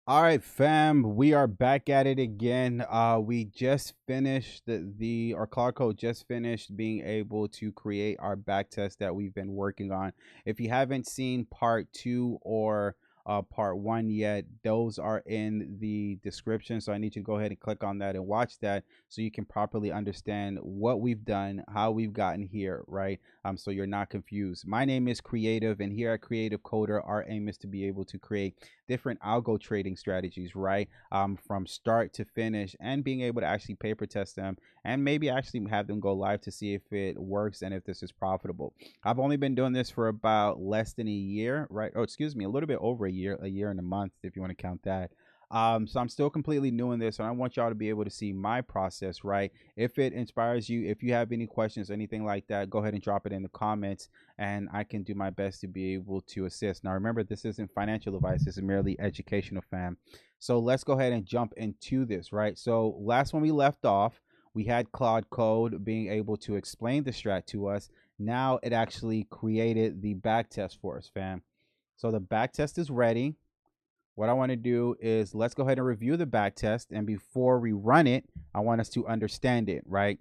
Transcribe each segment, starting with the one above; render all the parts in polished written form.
All right, fam, we are back at it again. We just finished our Claude Code just finished being able to create our back test that we've been working on. If you haven't seen part two or part one yet, those are in the description. So I need you to go ahead and click on that and watch that so you can properly understand what we've done, how we've gotten here, right? So you're not confused. My name is Creative, and here at Creative Coder, our aim is to be able to create different algo trading strategies, right? From start to finish, and being able to actually paper test them and maybe actually have them go live to see if it works and if this is profitable. I've only been doing this for about less than a year, right? Oh, excuse me, a little bit over a year and a month, if you want to count that. So I'm still completely new in this, and I want y'all to be able to see my process, right? If it inspires you, if you have any questions, anything like that, go ahead and drop it in the comments, and I can do my best to be able to assist. Now, remember, this isn't financial advice, this is merely educational, fam. So let's go ahead and jump into this, right? So last when we left off, we had Claude Code being able to explain the strat to us. Now it actually created the back test for us, fam. So the back test is ready. What I want to do is let's go ahead and review the back test. And before we run it, I want us to understand it, right?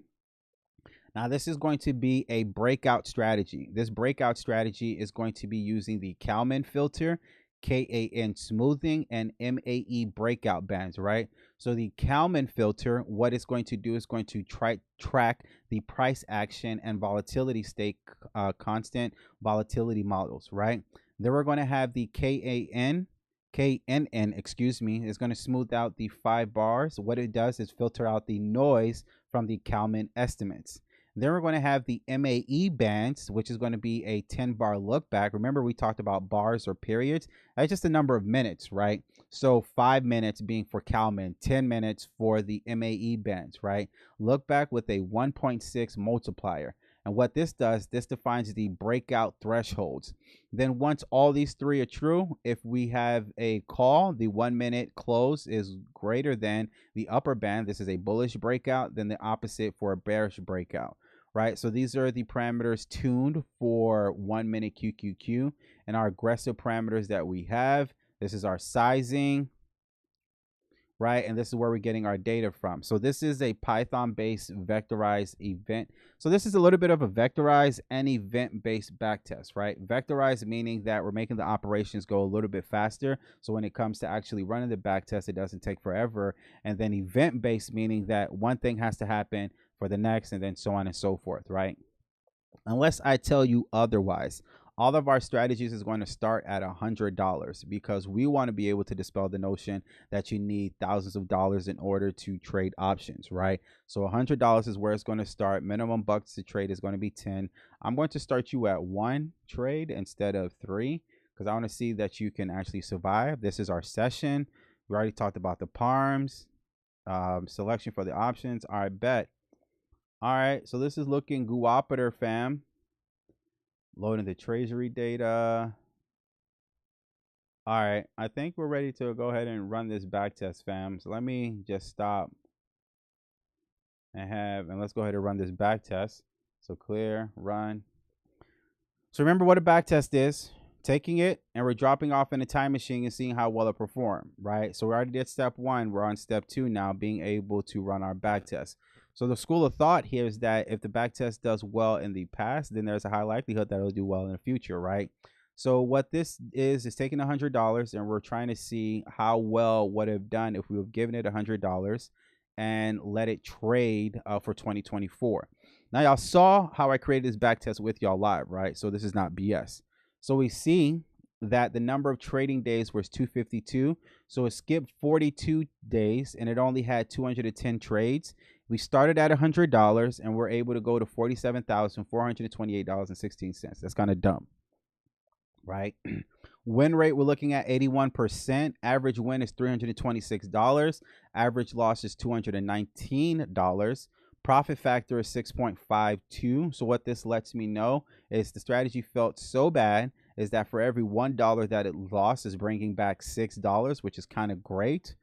Now, this is going to be a breakout strategy. This breakout strategy is going to be using the Kalman filter, KAN smoothing, and MAE breakout bands, right? So the Kalman filter, what it's going to do is going to track the price action and volatility state constant volatility models, right? Then we're going to have the KNN, excuse me, is going to smooth out the 5 bars. What it does is filter out the noise from the Kalman estimates. Then we're going to have the MAE bands, which is going to be a 10-bar look back. Remember, we talked about bars or periods. That's just a number of minutes, right? So 5 minutes being for Kalman, 10 minutes for the MAE bands, right? Look back with a 1.6 multiplier. And what this does, this defines the breakout thresholds. Then once all these three are true, if we have a call, the 1 minute close is greater than the upper band. This is a bullish breakout, then the opposite for a bearish breakout, right? So these are the parameters tuned for 1 minute QQQ, and our aggressive parameters that we have. This is our sizing, right? And this is where we're getting our data from. So this is a Python-based vectorized event. So this is a little bit of a vectorized and event-based backtest, right? Vectorized meaning that we're making the operations go a little bit faster. So when it comes to actually running the backtest, it doesn't take forever. And then event-based meaning that one thing has to happen for the next, and then so on and so forth, right? Unless I tell you otherwise. All of our strategies is going to start at $100 because we want to be able to dispel the notion that you need thousands of dollars in order to trade options, right? So $100 is where it's going to start. Minimum bucks to trade is going to be 10. I'm going to start you at 1 trade instead of 3 because I want to see that you can actually survive. This is our session. We already talked about the parms, selection for the options. All right, bet. All right, so this is looking guapater, fam. Loading the treasury data. All right, I think we're ready to go ahead and run this back test, fam. So let me just stop and let's go ahead and run this back test. So clear, run. So remember what a back test is. Taking it and we're dropping off in a time machine and seeing how well it performed, right? So we already did step 1. We're on step 2 now, being able to run our back test. So the school of thought here is that if the back test does well in the past, then there's a high likelihood that it'll do well in the future, right? So what this is taking $100 and we're trying to see how well would have done if we have given it $100 and let it trade for 2024. Now y'all saw how I created this back test with y'all live, right? So this is not BS. So we see that the number of trading days was 252. So it skipped 42 days and it only had 210 trades. We started at $100 and we're able to go to $47,428.16. That's kind of dumb, right? Win rate, we're looking at 81%. Average win is $326. Average loss is $219. Profit factor is 6.52. So what this lets me know is the strategy felt so bad is that for every $1 that it lost is bringing back $6, which is kind of great.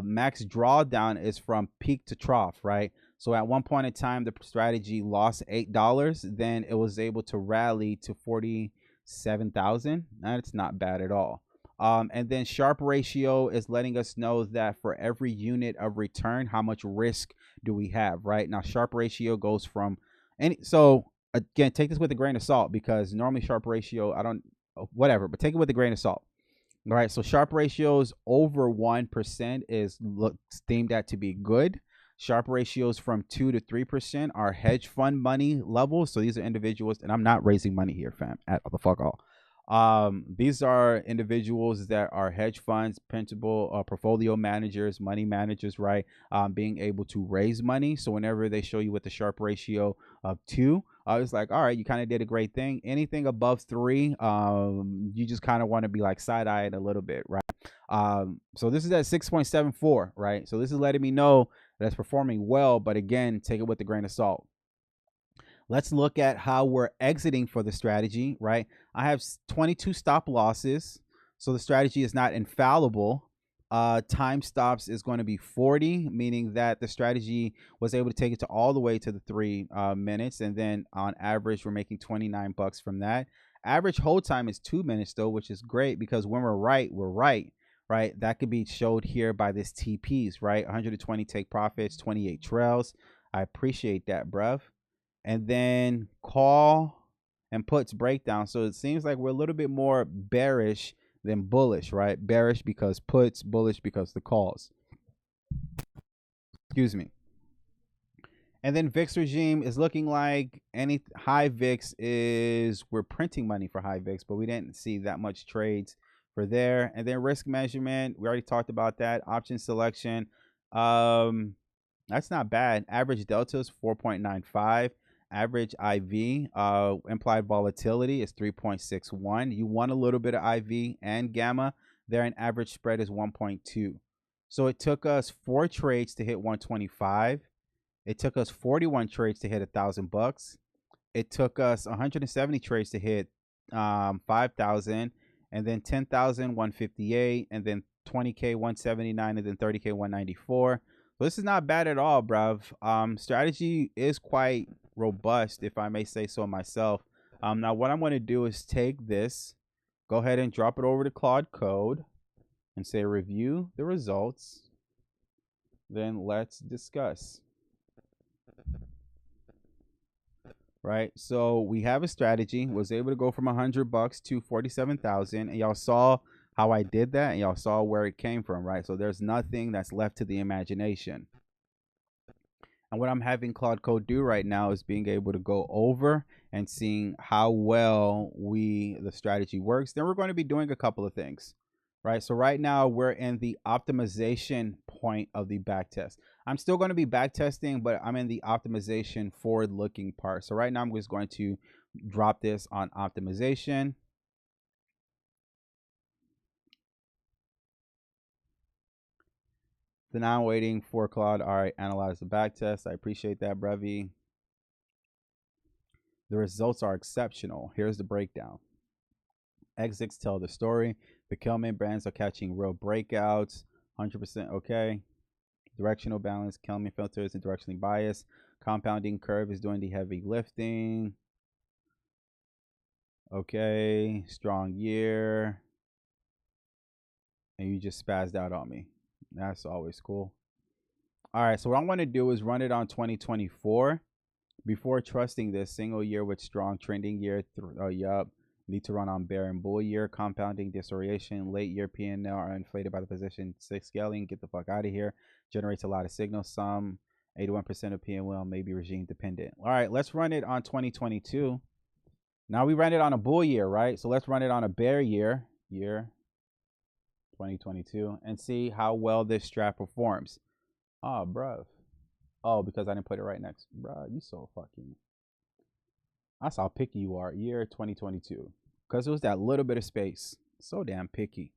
Max drawdown is from peak to trough, right? So at one point in time, the strategy lost $8. Then it was able to rally to 47,000. That's not bad at all. And then Sharpe ratio is letting us know that for every unit of return, how much risk do we have, right? Now, Sharpe ratio goes from any, so again, take this with a grain of salt, because normally Sharpe ratio, I don't, whatever, but take it with a grain of salt. All right, so Sharpe ratios over 1% is deemed at to be good. Sharpe ratios from 2 to 3% are hedge fund money levels. So these are individuals, and I'm not raising money here, fam, at the fuck all. These are individuals that are hedge funds, principal, portfolio managers, money managers, right? Being able to raise money. So whenever they show you with the Sharpe ratio of 2, it's like, all right, you kind of did a great thing. Anything above 3, you just kind of want to be like side-eyed a little bit, right? So this is at 6.74, right? So this is letting me know that it's performing well, but again, take it with a grain of salt. Let's look at how we're exiting for the strategy, right? I have 22 stop losses, so the strategy is not infallible. Time stops is going to be 40, meaning that the strategy was able to take it to all the way to the 3 minutes, and then on average, we're making 29 bucks from that. Average hold time is 2 minutes though, which is great, because when we're right, we're right. Right, that could be showed here by this TPs, right? 120 take profits, 28 trails. I appreciate that, bruv. And then call and puts breakdown. So it seems like we're a little bit more bearish than bullish, right? Bearish because puts, bullish because the calls. Excuse me. And then VIX regime is looking like any high VIX is, we're printing money for high VIX, but we didn't see that much trades for there. And then risk measurement, we already talked about that. Option selection, that's not bad. Average delta is 4.95. Average IV, implied volatility is 3.61. You want a little bit of IV and gamma. There, an average spread is 1.2. So it took us 4 trades to hit 125. It took us 41 trades to hit 1,000 bucks. It took us 170 trades to hit 5,000, and then 10,000 158, and then 20K 179, and then 30K 194. So this is not bad at all, bruv. Strategy is quite robust, if I may say so myself. Now what I'm going to do is take this, go ahead and drop it over to Claude Code and say review the results. Then let's discuss. Right, so we have a strategy, was able to go from 100 bucks to 47,000, and y'all saw how I did that, and y'all saw where it came from, right? So there's nothing that's left to the imagination. And what I'm having Claude Code do right now is being able to go over and seeing how well the strategy works. Then we're going to be doing a couple of things, right? So right now we're in the optimization point of the backtest. I'm still going to be backtesting, but I'm in the optimization forward-looking part. So right now I'm just going to drop this on optimization. So now I'm waiting for Claude. All right, analyze the backtest. I appreciate that, Brevi. The results are exceptional. Here's the breakdown. Exits tell the story. The Kalman brands are catching real breakouts. 100% okay. Directional balance, Kalman filters and directionally biased. Compounding curve is doing the heavy lifting. Okay, strong year. And you just spazzed out on me. That's always cool. All right, so what I'm going to do is run it on 2024 before trusting this single year with strong trending year. Yup. Need to run on bear and bull year, compounding disorientation, late year P&L are inflated by the position 6 scaling. Get the fuck out of here. Generates a lot of signals. Some 81% of P&L may be regime dependent. All right, let's run it on 2022. Now we ran it on a bull year, right? So let's run it on a bear year 2022, and see how well this strat performs. Oh, bruv. Oh, because I didn't put it right next. Bruh, you so fucking... That's how picky you are. Year 2022. Because it was that little bit of space. So damn picky.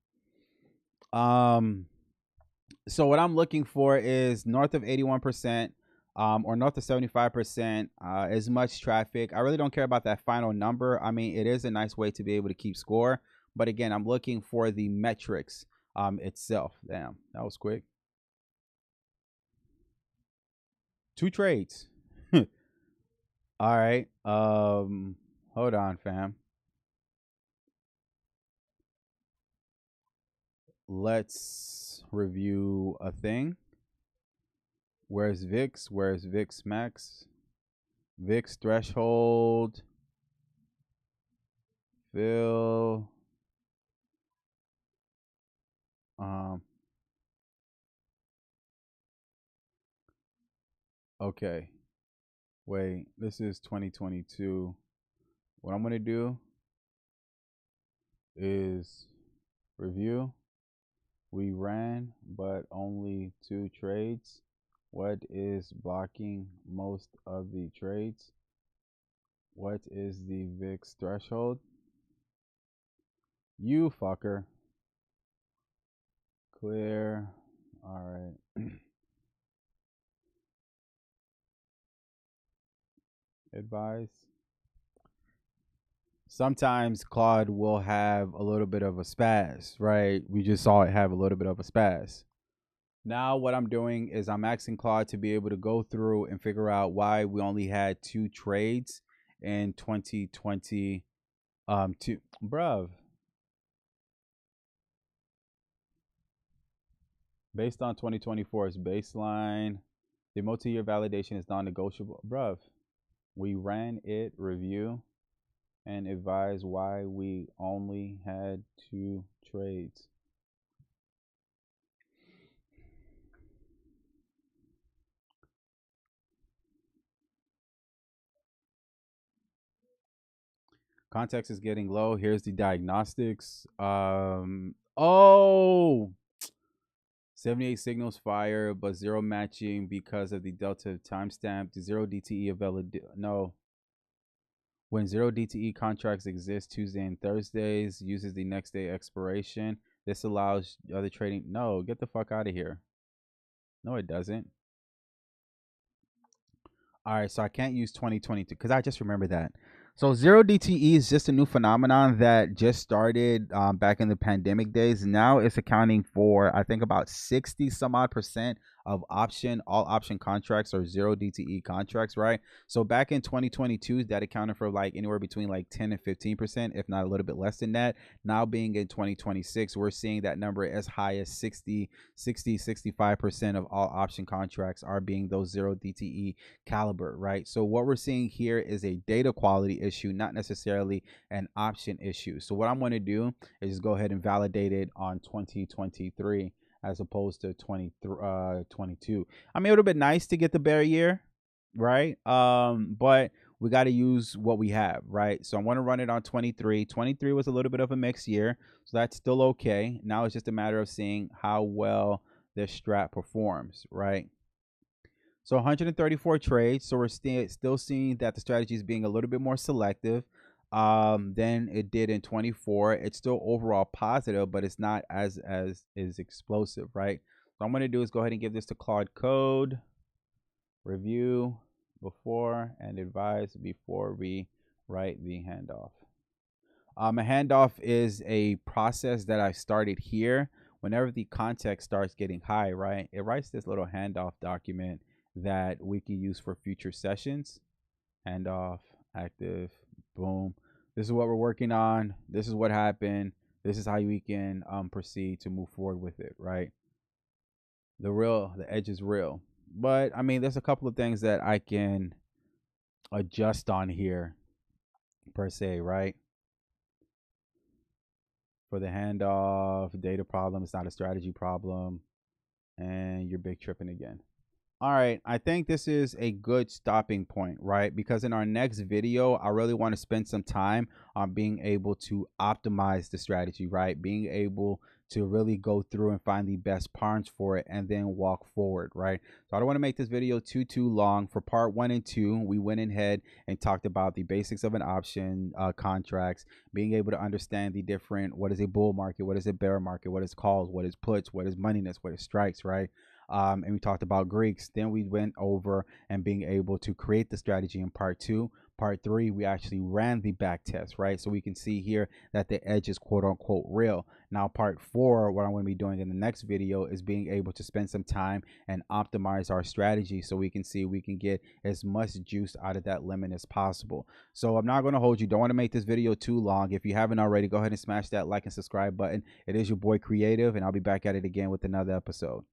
So what I'm looking for is north of 81%, or north of 75%, as much traffic. I really don't care about that final number. I mean, it is a nice way to be able to keep score. But again, I'm looking for the metrics itself. Damn, that was quick. 2 trades. All right. Hold on, fam. let's review a thing. Where's VIX? Where's VIX max? VIX threshold. Fill. Okay. Wait, this is 2022. What I'm going to do is review. We ran, but only 2 trades. What is blocking most of the trades? What is the VIX threshold? You fucker. Clear. All right. Advise. Sometimes Claude will have a little bit of a spaz, right? We just saw it have a little bit of a spaz. Now what I'm doing is I'm asking Claude to be able to go through and figure out why we only had 2 trades in 2020. Bruv. Based on 2024's baseline, the multi-year validation is non-negotiable. Bruv, we ran it, review, and advise why we only had 2 trades. Context is getting low. Here's the diagnostics. 78 signals fire, but 0 matching because of the delta timestamp. The 0 DTE availability. No. When 0 DTE contracts exist Tuesday and Thursdays, uses the next day expiration. This allows other trading. No, get the fuck out of here. No, it doesn't. All right, so I can't use 2022 because I just remember that. So 0 DTE is just a new phenomenon that just started back in the pandemic days. Now it's accounting for, I think, about 60 some odd percent of all option contracts are 0 DTE contracts, right? So back in 2022, that accounted for like anywhere between like 10 and 15%, if not a little bit less than that. Now being in 2026, we're seeing that number as high as 65% of all option contracts are being those 0 DTE caliber, right? So what we're seeing here is a data quality issue, not necessarily an option issue. So what I'm going to do is just go ahead and validate it on 2023 as opposed to 22. I mean, it would have been nice to get the bear year, right? But we got to use what we have, right? So I want to run it on 23. 23 was a little bit of a mixed year, so that's still okay. Now it's just a matter of seeing how well this strat performs, right? So 134 trades. So we're still seeing that the strategy is being a little bit more selective than it did in 24. It's still overall positive, but it's not as is explosive, right? So I'm going to do is go ahead and give this to Claude code, review before, and advise before we write the handoff. A handoff is a process that I started here. Whenever the context starts getting high, right, it writes this little handoff document that we can use for future sessions. Handoff, active, boom. This is what we're working on. This is what happened. This is how we can proceed to move forward with it, right? The edge is real. But I mean, there's a couple of things that I can adjust on here per se, right? For the handoff, data problem, it's not a strategy problem, and you're big tripping again. All right, I think this is a good stopping point, right? Because in our next video, I really want to spend some time on being able to optimize the strategy, right? Being able to really go through and find the best parts for it and then walk forward, right? So I don't want to make this video too long. For part 1 and 2, we went ahead and talked about the basics of an option contracts, being able to understand the different, what is a bull market, what is a bear market, what is calls, what is puts, what is moneyness, what is strikes, right? And we talked about Greeks. Then we went over and being able to create the strategy in part 2. Part 3, we actually ran the back test, right? So we can see here that the edge is quote unquote real. Now, part 4, what I'm going to be doing in the next video is being able to spend some time and optimize our strategy so we can see we can get as much juice out of that limit as possible. So I'm not going to hold you. Don't want to make this video too long. If you haven't already, go ahead and smash that like and subscribe button. It is your boy Creative, and I'll be back at it again with another episode.